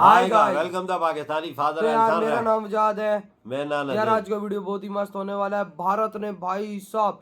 Hi guys, welcome the Pakistani father and son. मेरा नाम मुजाद है। मैं नाना यार आज का वीडियो बहुत ही मस्त होने वाला है। भारत ने भाई साहब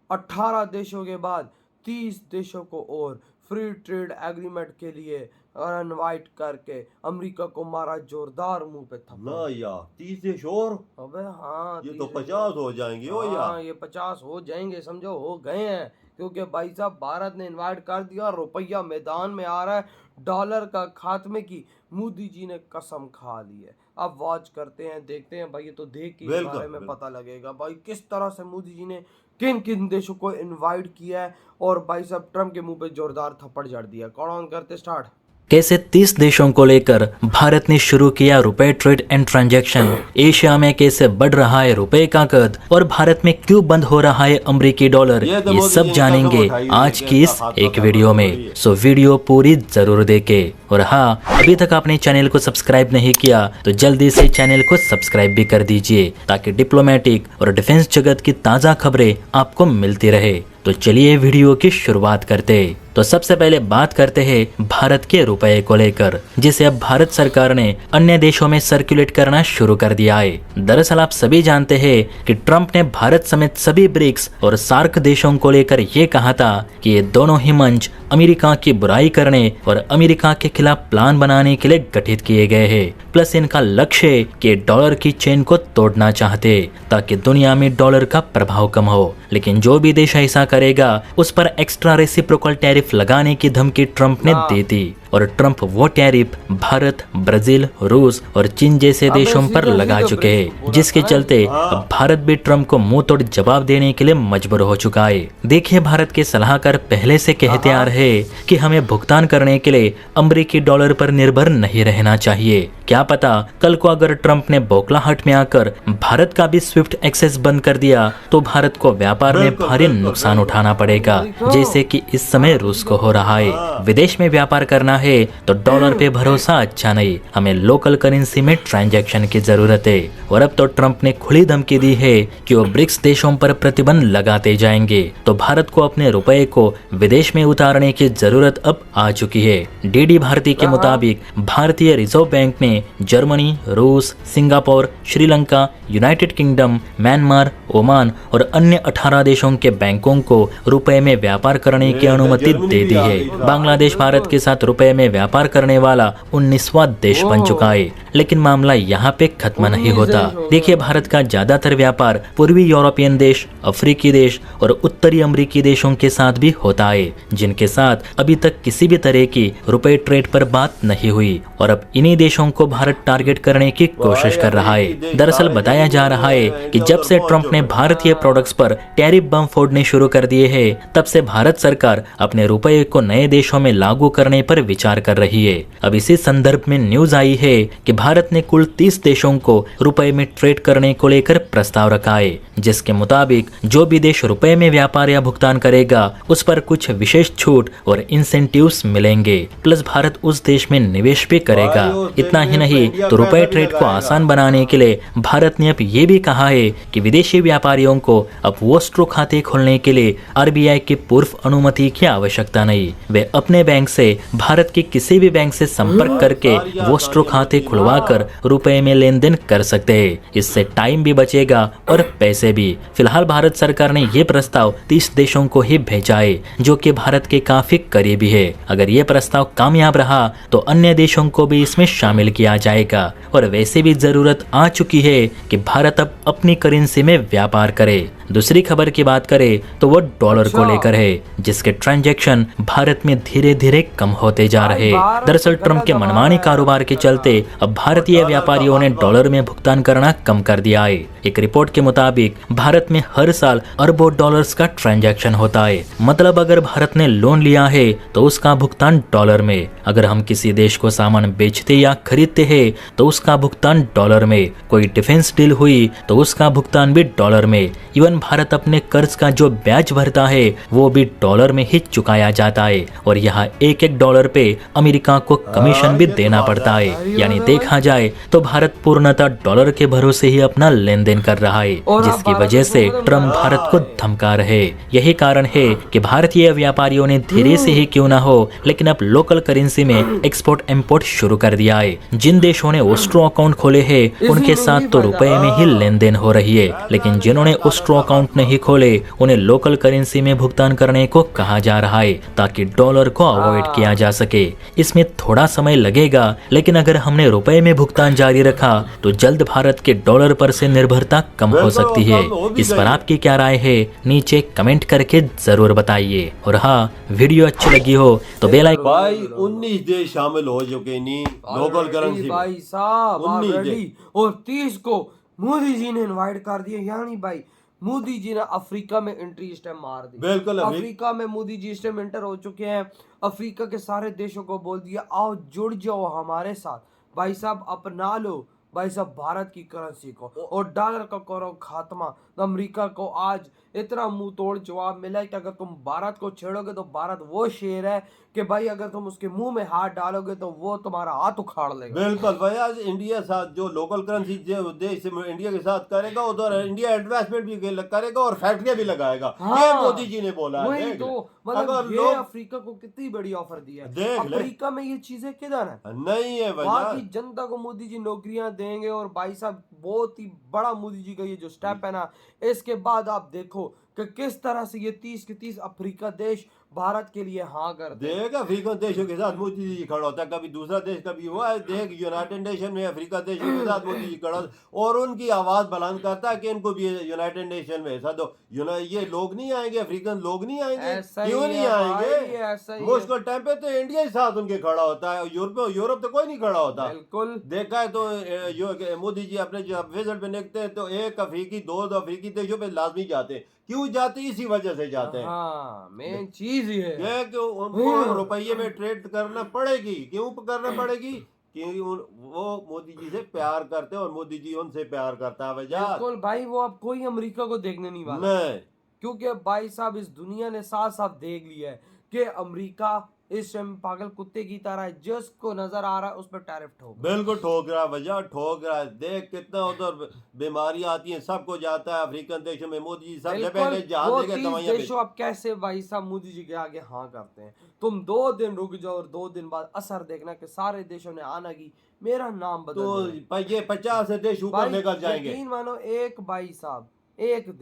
18 देशों के बाद 30 देशों को और फ्री ट्रेड एग्रीमेंट के लिए इनवाइट करके अमेरिका को मारा जोरदार मुंह पे थप्पड़। ना यार 30 देश और? अबे हाँ, ये तो 50 हो जाएंगे। ओ यार हाँ, ये 50 हो जाएंगे, समझो हो गए हैं। क्योंकि भाई साहब भारत ने इनवाइट कर दिया, रुपया मैदान में आ रहा है, डॉलर का खात्मे की मोदी जी ने कसम खा ली है। अब वॉच करते हैं, देखते हैं भाई, ये तो देख के इस बारे में पता लगेगा भाई किस तरह से मोदी जी ने किन किन देशों को इनवाइट किया है। और भाई साहब ट्रम्प के मुंह पे जोरदार थप्पड़ जड़ दिया। कौन ऑन करते स्टार्ट। कैसे 30 देशों को लेकर भारत ने शुरू किया रुपए ट्रेड एंड ट्रांजैक्शन। एशिया में कैसे बढ़ रहा है रुपए का कद और भारत में क्यों बंद हो रहा है अमेरिकी डॉलर, ये सब जानेंगे आज की इस एक वीडियो में। सो वीडियो पूरी जरूर देखें। और हाँ, अभी तक आपने चैनल को सब्सक्राइब नहीं किया तो जल्दी से चैनल को सब्सक्राइब भी कर दीजिए ताकि डिप्लोमेटिक और डिफेंस जगत की ताज़ा खबरें आपको मिलती रहे। तो चलिए वीडियो की शुरुआत करते। तो सबसे पहले बात करते हैं भारत के रुपए को लेकर, जिसे अब भारत सरकार ने अन्य देशों में सर्कुलेट करना शुरू कर दिया है। दरअसल आप सभी जानते हैं कि ट्रम्प ने भारत समेत सभी ब्रिक्स और सार्क देशों को लेकर ये कहा था कि ये दोनों ही मंच अमेरिका की बुराई करने और अमेरिका के खिलाफ प्लान बनाने के लिए गठित किए गए हैं। प्लस इनका लक्ष्य है कि डॉलर की चेन को तोड़ना चाहते ताकि दुनिया में डॉलर का प्रभाव कम हो। लेकिन जो भी देश ऐसा करेगा उस पर एक्स्ट्रा रेसिप्रोकल टैरिफ लगाने की धमकी ट्रम्प ने दी थी। और ट्रम्प वो टैरिफ भारत, ब्राजील, रूस और चीन जैसे देशों पर लगा चुके हैं, जिसके चलते अब भारत भी ट्रम्प को मुंह तोड़ जवाब देने के लिए मजबूर हो चुका है। देखिए, भारत के सलाहकार पहले से कहते आ रहे हैं कि हमें भुगतान करने के लिए अमेरिकी डॉलर पर निर्भर नहीं रहना चाहिए। क्या पता कल को अगर ट्रम्प ने बौखलाहट में आकर भारत का भी स्विफ्ट एक्सेस बंद कर दिया तो भारत को व्यापार में भारी नुकसान उठाना पड़ेगा, जैसे कि इस समय रूस को हो रहा है। विदेश में व्यापार करना है तो डॉलर पे भरोसा अच्छा नहीं, हमें लोकल करेंसी में ट्रांजैक्शन की जरूरत है। और अब तो ट्रम्प ने खुली धमकी दी है कि वो ब्रिक्स देशों पर प्रतिबंध लगाते जाएंगे, तो भारत को अपने रुपए को विदेश में उतारने की जरूरत अब आ चुकी है। डीडी भारती के मुताबिक भारतीय रिजर्व बैंक ने जर्मनी, रूस, Singapore, Sri Lanka, United kingdom, Myanmar, Oman और अन्य 18 देशों के बैंकों को रुपए में व्यापार करने की अनुमति दे दी है। बांग्लादेश भारत के साथ रुपए में व्यापार करने वाला 19वां देश बन चुका है। लेकिन मामला यहाँ पे खत्म नहीं होता। देखिए, भारत का ज्यादातर व्यापार पूर्वी यूरोपियन देश, अफ्रीकी देश और उत्तरी अमेरिकी देशों के साथ भी होता है, जिनके साथ अभी तक किसी भी तरह की रुपए ट्रेड पर बात नहीं हुई। और अब इन्हीं देशों को भारत टारगेट करने की कोशिश कर रहा है। दरअसल बताया जा रहा है कि जब से ट्रम्प ने भारतीय प्रोडक्ट्स पर टैरिफ बम फोड़ने शुरू कर दिए हैं, तब से भारत सरकार अपने रुपए को नए देशों में लागू करने पर विचार कर रही है। अब इसी संदर्भ में न्यूज आई है कि भारत ने कुल 30 देशों को रुपए में ट्रेड करने को लेकर प्रस्ताव रखा है, जिसके मुताबिक जो भी देश रुपए में व्यापार या भुगतान करेगा उस पर कुछ विशेष छूट और इंसेंटिव्स मिलेंगे। प्लस भारत उस देश में निवेश भी करेगा। इतना ही नहीं तो रुपए ट्रेड को आसान बनाने के लिए भारत ने अब ये भी कहा है कि विदेशी व्यापारियों को अब वोस्ट्रो खाते खोलने के लिए आरबीआई की पूर्व अनुमति की आवश्यकता नहीं। वे अपने बैंक से भारत के किसी भी बैंक से संपर्क करके वोस्ट्रो खाते खुलवाकर रुपए में लेन देन कर सकते हैं। इससे टाइम भी बचेगा और पैसे भी। फिलहाल भारत सरकार ने ये प्रस्ताव 30 देशों को ही भेजा है, जो कि भारत के काफी करीबी है। अगर ये प्रस्ताव कामयाब रहा तो अन्य देशों को भी इसमें शामिल किया जाएगा। और वैसे भी जरूरत आ चुकी है कि भारत अब अपनी करेंसी में व्यापार करे। दूसरी खबर की बात करें तो वो डॉलर को लेकर है, जिसके ट्रांजैक्शन भारत में धीरे धीरे कम होते जा रहे हैं। दरअसल ट्रम्प के मनमानी कारोबार के चलते अब भारतीय व्यापारियों ने डॉलर में भुगतान करना कम कर दिया है। एक रिपोर्ट के मुताबिक भारत में हर साल अरबों डॉलर्स का ट्रांजैक्शन होता है। मतलब अगर भारत ने लोन लिया है तो उसका भुगतान डॉलर में, अगर हम किसी देश को सामान बेचते या खरीदते हैं तो उसका भुगतान डॉलर में, कोई डिफेंस डील हुई तो उसका भुगतान भी डॉलर में। इवन भारत अपने कर्ज का जो ब्याज भरता है वो भी डॉलर में ही चुकाया जाता है। और यहाँ एक एक डॉलर पे अमेरिका को कमीशन भी देना पड़ता है। यानी देखा जाए तो भारत पूर्णतः डॉलर के भरोसे ही अपना लेन देन देन कर रहा है, और आप जिसकी भारत वजह को से खत्म ट्रम्प करो। भारत को धमका रहे। यही कारण है कि भारतीय व्यापारियों ने धीरे से ही क्यों ना हो लेकिन अब लोकल करेंसी में एक्सपोर्ट इंपोर्ट शुरू कर दिया है। जिन देशों ने ओस्ट्रो अकाउंट खोले हैं उनके साथ तो रुपए में ही लेन देन हो रही है, लेकिन जिन्होंने ओस्ट्रो अकाउंट नहीं खोले उन्हें लोकल करेंसी में भुगतान करने को कहा जा रहा है ताकि डॉलर को अवॉइड किया जा सके। इसमें थोड़ा समय लगेगा, लेकिन अगर हमने रुपए में भुगतान जारी रखा तो जल्द भारत के डॉलर पर से निर्भरता कम हो सकती है। इस पर आपकी क्या राय है नीचे कमेंट करके जरूर बताइए। और हाँ, वीडियो अच्छी लगी हो तो बेल आइकन भाई 19 देश शामिल हो चुके नहीं लोकल Already करेंसी भाई साहब 19 ऑलरेडी, और 30 को मोदी जी ने इनवाइट कर दिया। यानी भाई मोदी जी ने अफ्रीका में एंट्री इस टाइम मार दी। बिल्कुल अफ्रीका में मोदी जी इस टाइम एंटर हो चुके हैं। अफ्रीका के सारे देशों को बोल दिया आओ जुड़ जाओ हमारे साथ, भाई साहब अपना लो भाई साहब भारत की करेंसी को और डॉलर का करो खात्मा। तो अमेरिका को आज इतना मुंह तोड़ जवाब मिला है कि अगर तुम भारत को छेड़ोगे तो भारत वो शेर है कि भाई अगर तुम उसके मुंह में हाथ डालोगे तो वो तुम्हारा हाथ उखाड़ लेगा। बिल्कुल भाई, आज इंडिया साथ जो लोकल करेंसी जो देश इंडिया के साथ करेगा उधर इंडिया इन्वेस्टमेंट भी करेगा और फैक्ट्रियां भी लगाएगा। हाँ, ये मोदी जी ने बोला है। वही देख तो ले। मतलब अगर ये लोग अफ्रीका को कितनी बड़ी ऑफर दी है। देख ले। अफ्रीका में ये चीजें किधर है? नहीं है वहाँ भाई, की जनता को मोदी जी नौकरियां देंगे और भाई साहब बहुत ही बड़ा मोदी जी का ये जो स्टेप है ना, इसके बाद आप देखो कि किस तरह से ये 30 के 30 अफ्रीका देश भारत के लिए हाँ कर दे। देख अफ्रीकन देशों के साथ मोदी जी खड़ा होता है, कभी दूसरा देश कभी हुआ है। देख यूनाइटेड नेशन में अफ्रीका देशों के साथ मोदी जी खड़ा और उनकी आवाज बुलंद करता है कि इनको भी यूनाइटेड नेशन में ऐसा दो। ये लोग नहीं आएंगे, अफ्रीकन लोग नहीं आएंगे, ऐसा ही क्यों है नहीं भाई, आएंगे? ऐसा ही है। मुश्किल टाइम पे तो इंडिया ही साथ उनके खड़ा होता है, यूरोप तो कोई नहीं खड़ा होता। बिल्कुल देखा है तो मोदी जी अपने जब विजिट पे निकलते हैं तो एक अफ्रीकी दो अफ्रीकी देशों पे लाजमी जाते हैं। क्यों जाते हैं? इसी वजह से जाते हैं। हाँ, मेन चीज ये है। ये कि उनको रुपये में ट्रेड करना पड़ेगी। क्यों करना पड़ेगी? क्योंकि वो मोदी जी से प्यार करते हैं और मोदी जी उनसे प्यार करता है। वजह बिल्कुल भाई, वो अब कोई अमेरिका को देखने नहीं वाला, नहीं, क्योंकि भाई साहब इस दुनिया ने साफ साफ देख लिया है कि अमेरिका इस टाइम पागल कुत्ते की तरह है, जिसको नजर आ रहा है उस पर टैरिफ ठोक। बिल्कुल ठोक रहा है, वजह ठोक रहा है। देख कितना उधर बीमारियां आती हैं, सबको जाता है अफ्रीकन देशों में। मोदी जी सबसे पहले वो जहाज देके 30 दवाइयां देशों अब कैसे भाई साहब मोदी जी के आगे हाँ करते हैं। तुम 2 दिन रुक जाओ और 2 दिन बाद असर देखना कि सारे देशों ने आना की मेरा नाम बदल तो देना। ये 50 से देश ऊपर भाई लेकर जाएंगे। यकीन मानो एक भाई साहब एक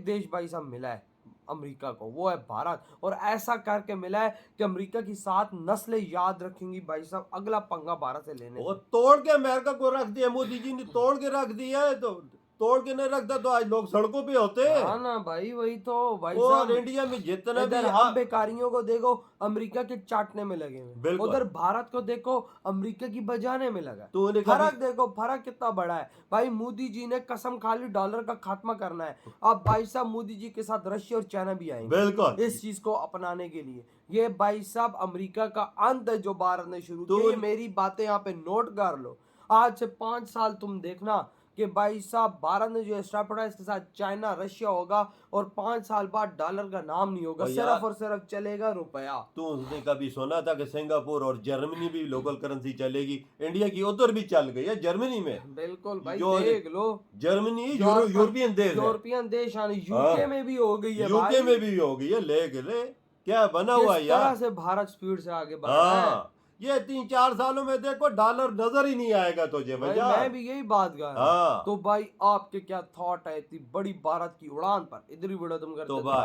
देश भाई साहब मिला है अमेरिका को, वो है भारत। और ऐसा करके मिला है कि अमेरिका की 7 नस्लें याद रखेंगी भाई साहब अगला पंगा भारत से लेने वो से। तोड़ के अमेरिका को रख दिया, मोदी जी ने तोड़ के रख दिया है। तो तोड़ के नहीं रखता तो आज लोग सड़कों पे होते। हाँ ना भाई, वही तो भाई और साहब इंडिया में जितना भी इधर हम बेकारियों को देखो अमेरिका के चाटने में लगे हुए, बिल्कुल। उधर भारत को देखो अमेरिका की बजाने में लगा। तूने फर्क देखो, फर्क कितना बड़ा है भाई। मोदी जी ने कसम खा ली डॉलर का खात्मा करना है। अब भाई साहब मोदी जी के साथ रशिया और चाइना भी आएंगे बिल्कुल इस चीज को अपनाने के लिए। ये भाई साहब अमेरिका का अंत है जो भारत ने शुरू तो किया। ये मेरी बातें यहाँ पे नोट कर लो। आज से 5 साल तुम देखना कि भाई साहब भारत ने जो स्टार्ट पड़ा इसके साथ चाइना रशिया होगा और 5 साल बाद डॉलर का नाम नहीं होगा, सिर्फ और सिर्फ चलेगा रुपया। तो उसने कभी सुना था कि सिंगापुर और जर्मनी भी लोकल करेंसी चलेगी? इंडिया की उधर भी चल गई है, जर्मनी में। बिल्कुल भाई, जो देख लो जर्मनी यूरोपियन देश है। यूरोपियन देश यानी यूके में भी हो गई है यूके भाई। में भी हो गई है। ले क्या बना हुआ है किस यार। तरह से भारत स्पीड से आगे बढ़ रहा है। हाँ, ये 3-4 सालों में देखो डॉलर नजर ही नहीं आएगा तुझे भाई भैया। मैं भी यही बात कर रहा हूँ। हाँ। तो भाई आपके क्या थॉट है इतनी बड़ी भारत की उड़ान पर? इधर ही वीडियो तुम करते तो थे। भाई